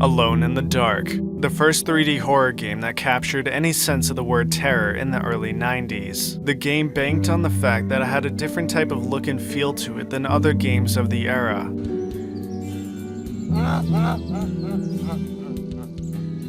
Alone in the Dark, the first 3D horror game that captured any sense of the word terror in the early 90s. The game banked on the fact that it had a different type of look and feel to it than other games of the era.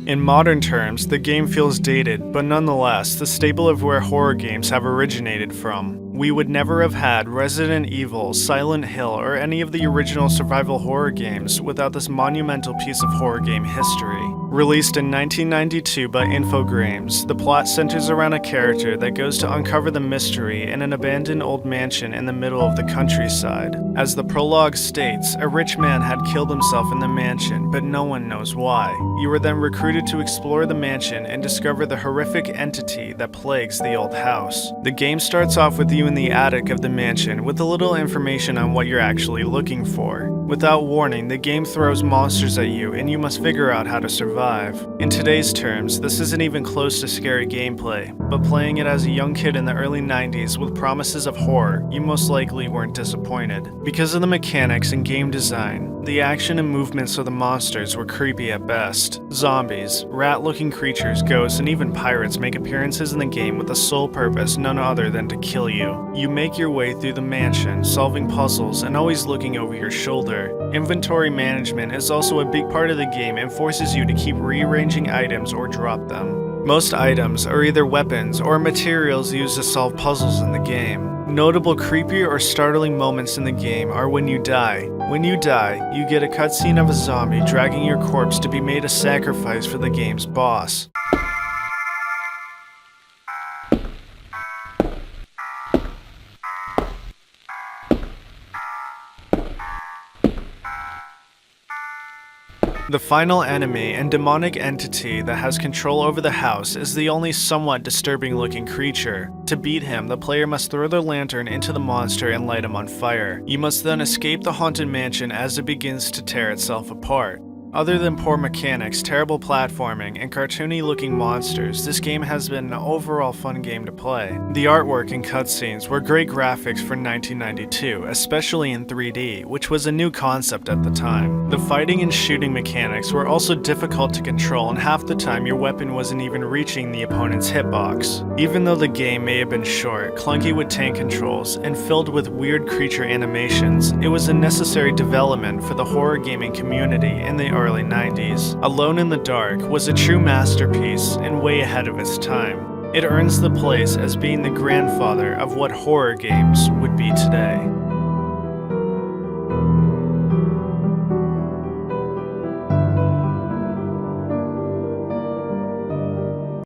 In modern terms, the game feels dated, but nonetheless, the staple of where horror games have originated from. We would never have had Resident Evil, Silent Hill, or any of the original survival horror games without this monumental piece of horror game history. Released in 1992 by Infogrames, the plot centers around a character that goes to uncover the mystery in an abandoned old mansion in the middle of the countryside. As the prologue states, a rich man had killed himself in the mansion, but no one knows why. You are then recruited to explore the mansion and discover the horrific entity that plagues the old house. The game starts off with you in the attic of the mansion with a little information on what you're actually looking for. Without warning, the game throws monsters at you and you must figure out how to survive. In today's terms, this isn't even close to scary gameplay, but playing it as a young kid in the early 90s with promises of horror, you most likely weren't disappointed. Because of the mechanics and game design, the action and movements of the monsters were creepy at best. Zombies, rat-looking creatures, ghosts, and even pirates make appearances in the game with the sole purpose none other than to kill you. You make your way through the mansion, solving puzzles and always looking over your shoulder. Inventory management is also a big part of the game and forces you to keep rearranging items or drop them. Most items are either weapons or materials used to solve puzzles in the game. Notable creepy or startling moments in the game are when you die. When you die, you get a cutscene of a zombie dragging your corpse to be made a sacrifice for the game's boss. The final enemy and demonic entity that has control over the house is the only somewhat disturbing looking creature. To beat him, the player must throw their lantern into the monster and light him on fire. You must then escape the haunted mansion as it begins to tear itself apart. Other than poor mechanics, terrible platforming, and cartoony looking monsters, this game has been an overall fun game to play. The artwork and cutscenes were great graphics for 1992, especially in 3D, which was a new concept at the time. The fighting and shooting mechanics were also difficult to control, and half the time your weapon wasn't even reaching the opponent's hitbox. Even though the game may have been short, clunky with tank controls, and filled with weird creature animations, it was a necessary development for the horror gaming community in the early 90s. Alone in the Dark was a true masterpiece and way ahead of its time. It earns the place as being the grandfather of what horror games would be today.